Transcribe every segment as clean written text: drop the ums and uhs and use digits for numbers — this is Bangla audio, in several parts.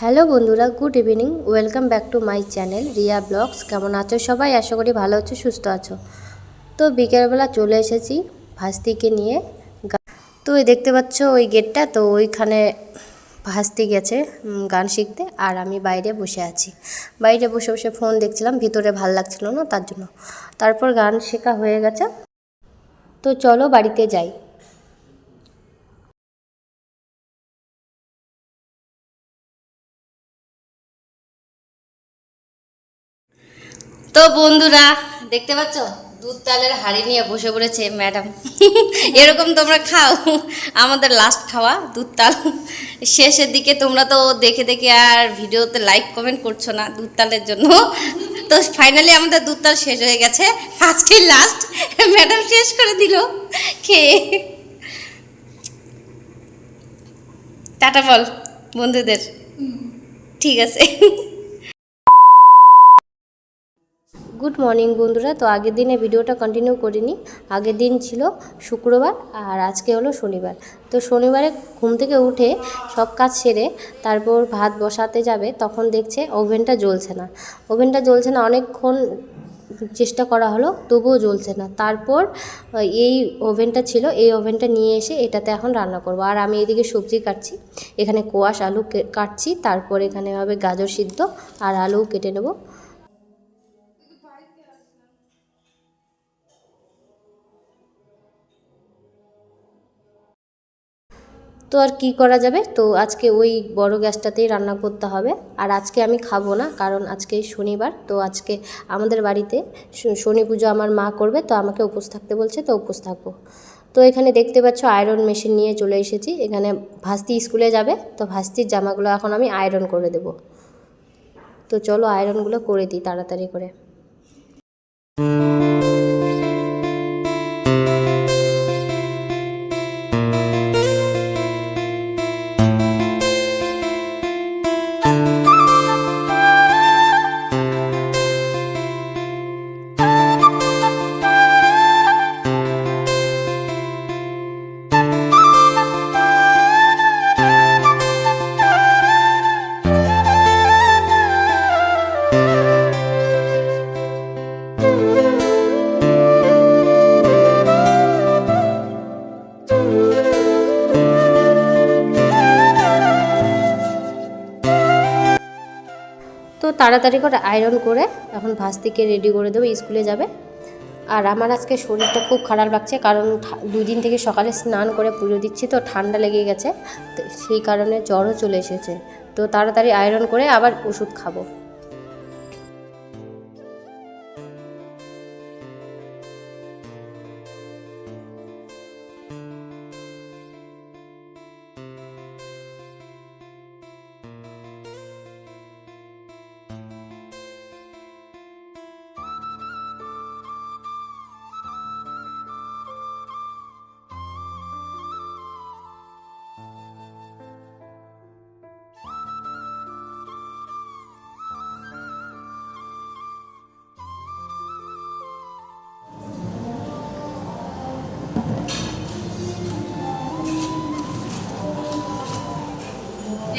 হ্যালো বন্ধুরা, good evening. Welcome back to my channel Riya blogs. কেমন আছো সবাই? আশা করি ভালো আছো, সুস্থ আছো। তো বিকেলবেলা চলে এসেছি ভাস্তিকে নিয়ে। তো ওই দেখতে পাচ্ছ ওই গেটটা, তো ওইখানে ভাস্তি গেছে গান শিখতে, আর আমি বাইরে বসে আছি। বাইরে বসে বসে ফোন দেখছিলাম, ভিতরে ভাল লাগছিল না তার জন্য। তারপর গান শেখা হয়ে গেছে, তো চলো বাড়িতে যাই। তো বন্ধুরা দেখতে পাচ্ছ দুধ তালের হাঁড়ি নিয়ে বসে পড়েছে ম্যাডাম। এরকম তোমরা খাও? আমাদের লাস্ট খাওয়া দুধ তাল। শেষের দিকে তোমরা তো দেখে দেখে আর ভিডিওতে লাইক কমেন্ট করছো না দুধ তালের জন্য। তো ফাইনালি আমাদের দুধ তাল শেষ হয়ে গেছে, আজকে লাস্ট। ম্যাডাম শেষ করে দিল খেয়ে। টাটা বল বন্ধুদের। ঠিক আছে। গুড মর্নিং বন্ধুরা। তো আগের দিনে ভিডিওটা কন্টিনিউ করিনি। আগের দিন ছিল শুক্রবার আর আজকে হলো শনিবার। তো শনিবারে ঘুম থেকে উঠে সব কাজ সেরে তারপর ভাত বসাতে যাবে, তখন দেখছে ওভেনটা জ্বলছে না। ওভেনটা জ্বলছে না, অনেকক্ষণ চেষ্টা করা হলো তবুও জ্বলছে না। তারপর এই ওভেনটা ছিল, এই ওভেনটা নিয়ে এসে এটাতে এখন রান্না করব। আর আমি এদিকে সবজি কাটছি, এখানে কোয়াশ আলু কাটছি, তারপর এখানে হবে গাজর সিদ্ধ আর আলু কেটে নেব। তো আর কি করা যাবে, তো আজকে ওই বড় গ্যাসটাতেই রান্না করতে হবে। আর আজকে আমি খাবো না, কারণ আজকে শনিবার। তো আজকে আমাদের বাড়িতে শনি পুজো আমার মা করবে, তো আমাকে উপোস থাকতে বলছে, তো উপোস থাকবো। তো এখানে দেখতে পাচ্ছ আয়রন মেশিন নিয়ে চলে এসেছি। এখানে ভাস্তি স্কুলে যাবে, তো ভাস্তির জামাগুলো এখন আমি আয়রন করে দেব। তো চলো আয়রনগুলো করে দিই তাড়াতাড়ি করে। তো তাড়াতাড়ি করে আয়রন করে এখন ভাস্তিকে রেডি করে দেবো, স্কুলে যাবে। আর আমার আজকে শরীরটা খুব খারাপ লাগছে, কারণ 2 দিন থেকে সকালে স্নান করে পুজো দিচ্ছি, তো ঠান্ডা লেগে গেছে, তো সেই কারণে জ্বরও চলে এসেছে। তো তাড়াতাড়ি আয়রন করে আবার ওষুধ খাবো।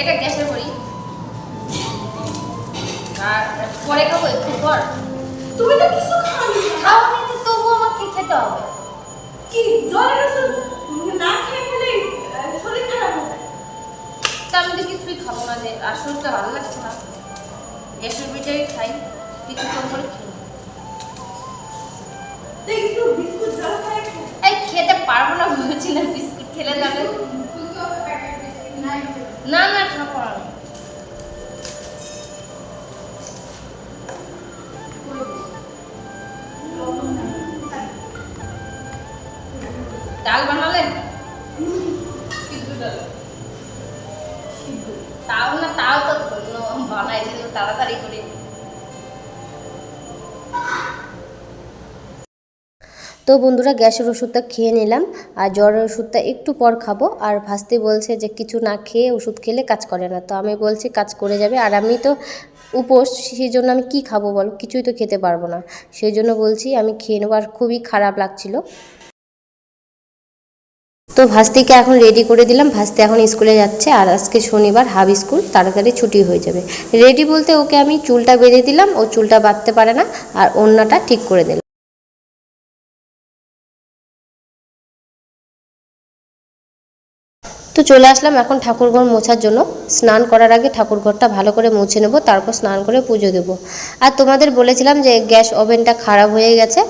এটা গ্যাসের বড়ি, আর পরে খাবো একটু পর। তুমি তো কিছু খাওনি। খাওনি তো তবুও আমাকে খেতে হবে। কি জ্বরের ওষুধ না খেয়ে ফেলে শরীর খারাপ হয়ে যায়? তা আমি তো কিছুই খাবো না, যে আর শরীরটা ভালো লাগছে না। গ্যাসের বড়িটাই খাই, কিছুক্ষণ করে খেয়ে। একটু বিস্কুট জল খাই। এই খেতে পারবো না বলছি না, বিস্কুট খেলে যাবে। না না খাবো না। ডাল বানালেন? তাও না, তাও তো বানাই দিল তাড়াতাড়ি করে। তো বন্ধুরা গ্যাসের ওষুধটা খেয়ে নিলাম, আর জ্বরের ওষুধটা একটু পর খাবো। আর ভাস্তি বলছে যে কিছু না খেয়ে ওষুধ খেলে কাজ করে না, তো আমি বলছি কাজ করে যাবে। আর আমি তো উপোস, সেই জন্য আমি কি খাবো বলো, কিছুই তো খেতে পারবো না। সেই জন্য বলছি আমি খেয়ে নেবো। আর খুবই খারাপ লাগছিল। তো ভাস্তিকে এখন রেডি করে দিলাম, ভাস্তি এখন স্কুলে যাচ্ছে। আর আজকে শনিবার, হাফ স্কুল, তাড়াতাড়ি ছুটি হয়ে যাবে। রেডি বলতে ওকে আমি চুলটা বেঁধে দিলাম, ও চুলটা বাঁধতে পারে না, আর ওড়নাটা ঠিক করে দিলাম। তো চলে আসলাম এখন ঠাকুরঘর মোছার জন্য। স্নান করার আগে ঠাকুরঘরটা ভালো করে মুছে নেব, তারপর স্নান করে পুজো দেব। আর তোমাদের বলেছিলাম যে গ্যাস ওভেনটা খারাপ হয়ে গেছে।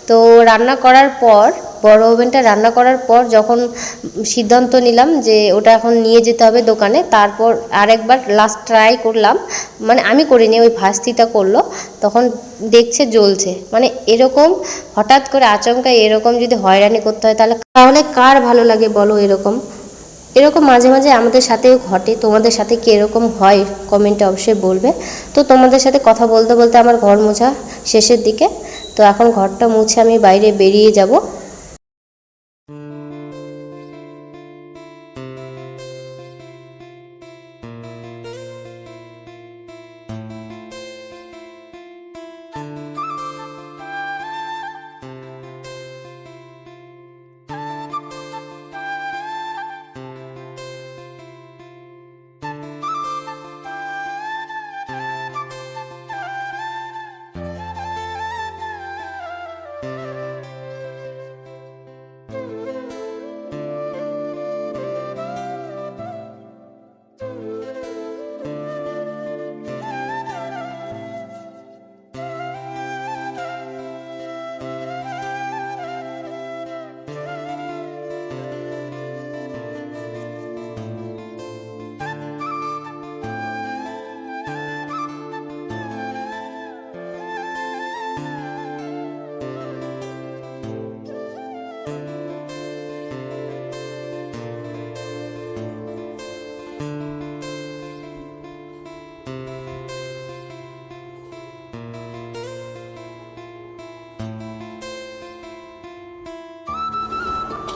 তো রান্না করার পর, বড় ওভেনটা রান্না করার পর যখন সিদ্ধান্ত নিলাম যে ওটা এখন নিয়ে যেতে হবে দোকানে, তারপর আরেকবার লাস্ট ট্রাই করলাম, মানে আমি করিনি, ওই ভাস্তিটা করলো, তখন দেখছে জ্বলছে। মানে এরকম হঠাৎ করে আচমকা এরকম যদি হয়রানি করতে হয় তাহলে কার ভালো লাগে বলো? এরকম মাঝে মাঝে আমাদের সাথেও ঘটে। তোমাদের সাথে কি এরকম হয় কমেন্টে অবশ্যই বলবে। তো তোমাদের সাথে কথা বলতে বলতে আমার ঘর মোছা শেষের দিকে। তো এখন ঘরটা মুছে আমি বাইরে বেরিয়ে যাব।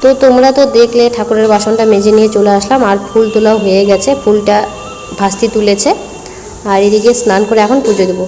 তো তোমরা তো দেখলে ঠাকুরের বাসনটা মেজে নিয়ে চলে আসলাম, আর ফুল তোলাও হয়ে গেছে, ফুলটা ভাস্তি তুলেছে। আর এদিকে স্নান করে এখন পুজো দেবো।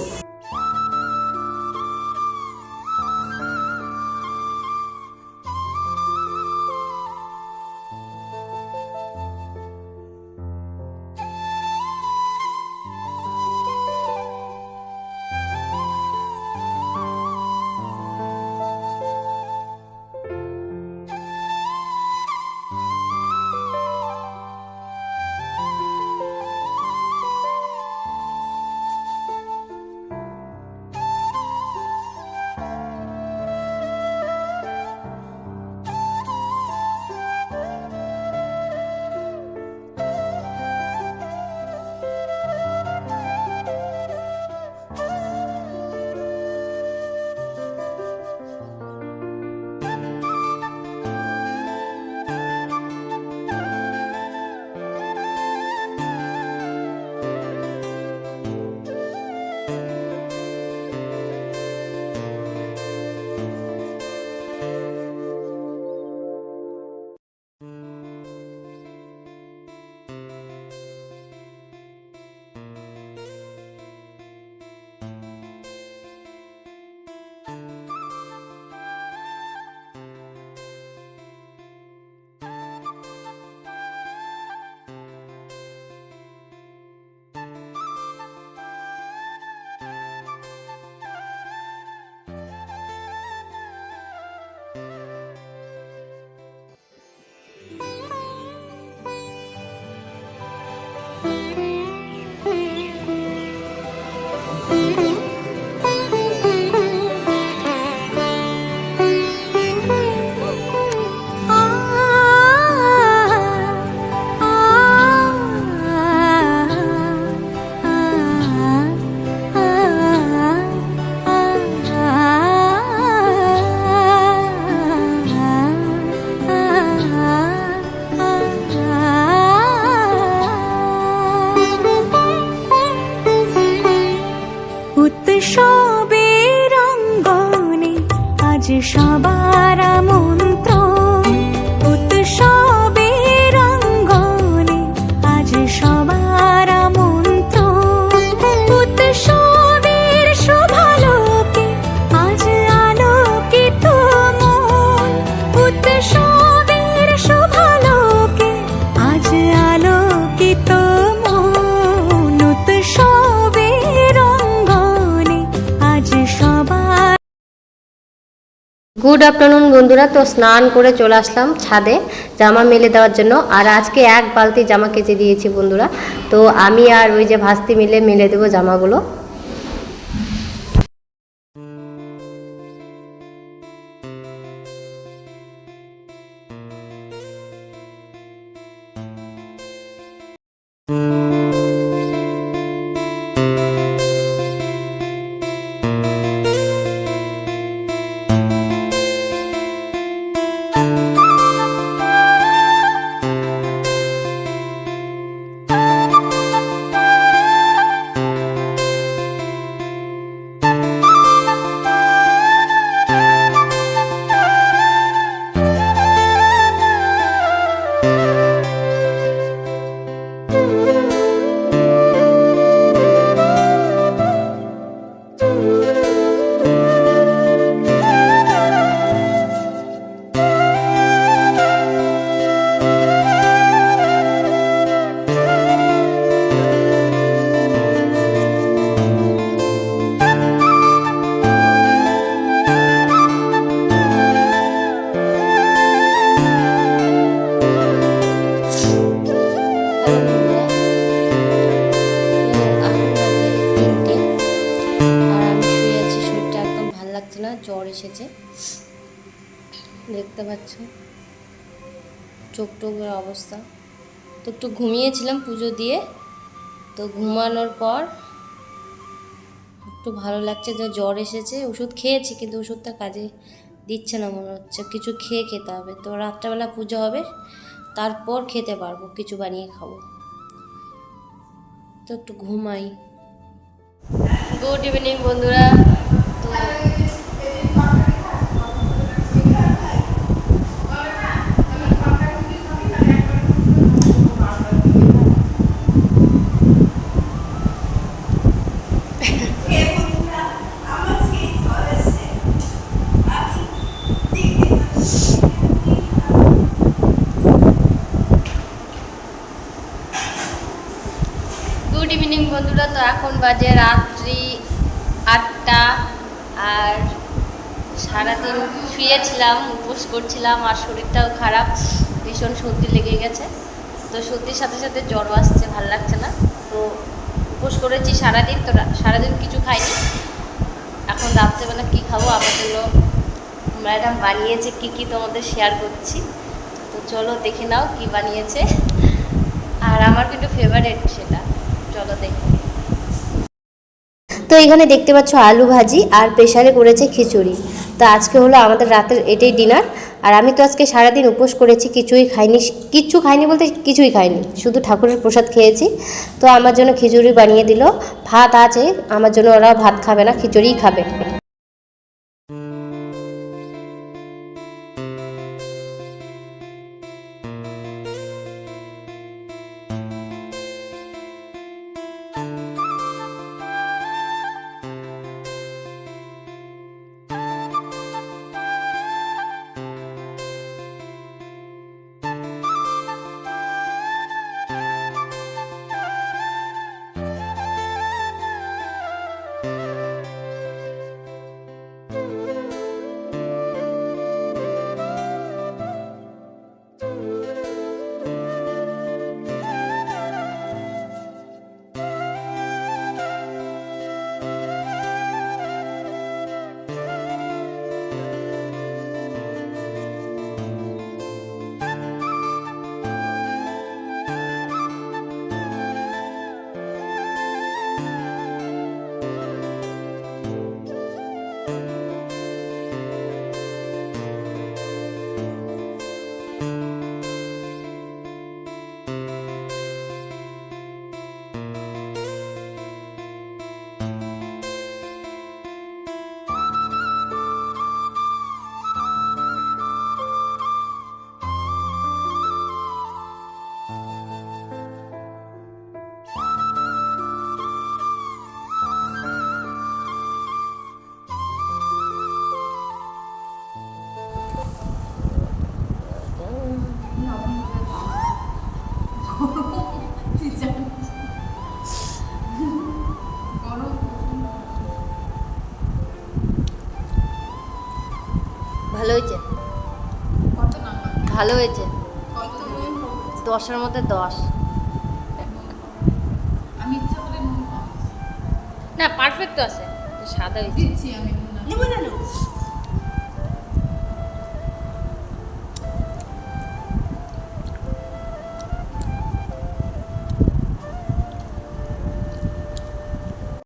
উৎসবের অঙ্গনে আজ সবার আমন্ত্রণ, উৎসবের অঙ্গনে আজ সবার আমন্ত্রণ, উৎসবের শোভালোকে আজ আলোকিত মন, উৎসবের শোভা গুড আফটারনুন বন্ধুরা, তো স্নান করে চলে আসলাম ছাদে জামা মেলে দেওয়ার জন্য। আর আজকে এক বালতি জামা কেচে দিয়েছি বন্ধুরা। তো আমি আর ওই যে ভাস্তি মিলে মেলে দেবো জামাগুলো। জ্বর এসেছে, দেখতে পাচ্ছ চোখ টোকের অবস্থা। তো একটু ঘুমিয়েছিলাম পুজো দিয়ে, তো ঘুমানোর পর একটু ভালো লাগছে। যে জ্বর এসেছে, ওষুধ খেয়েছি কিন্তু ওষুধটা কাজে দিচ্ছে না মনে হচ্ছে, কিছু খেয়ে খেতে হবে। তো রাত্রেবেলা পুজো হবে, তারপর খেতে পারবো, কিছু বানিয়ে খাবো। তো একটু ঘুমাই। গুড ইভিনিং বন্ধুরা। তো গুড ইভিনিং বন্ধুরা। তো এখন বাজে রাত্রি 8টা। আর সারাদিন শুয়েছিলাম, উপোস করছিলাম, আর শরীরটাও খারাপ, ভীষণ সর্দি লেগে গেছে। তো সর্দির সাথে সাথে জ্বরও আসছে, ভালো লাগছে না। তো উপোস করেছি সারাদিন, তো সারাদিন কিছু খাইনি। এখন রাত্রেবেলা কী খাবো, আমার জন্য ম্যাডাম বানিয়েছে কী কী তোমাদের শেয়ার করছি। তো চলো দেখে নাও কি বানিয়েছে। আর আমার কিন্তু ফেভারিট সেটা, চলো দেখো। তো এখানে দেখতে পাচ্ছ আলু ভাজি আর প্রেসারে করেছে খিচুড়ি। তো আজকে হলো আমাদের রাতের এটাই ডিনার। আর আমি তো আজকে সারাদিন উপোস করেছি, কিচ্ছু খাইনি বলতে কিছুই খাইনি, শুধু ঠাকুরের প্রসাদ খেয়েছি। তো আমার জন্য খিচুড়ি বানিয়ে দিল, ভাত আছে আমার জন্য, ওরা ভাত খাবে না, খিচুড়িই খাবে। হয়েছে, কত নাম্বার? ভালো হয়েছে, কত নুন কম হয়েছে? 10-এর মধ্যে 10। আমি ইচ্ছা করে নুন কম না পারফেক্ট আছে, সাদা হয়েছে। দিচ্ছি আমি নুন। নেবো না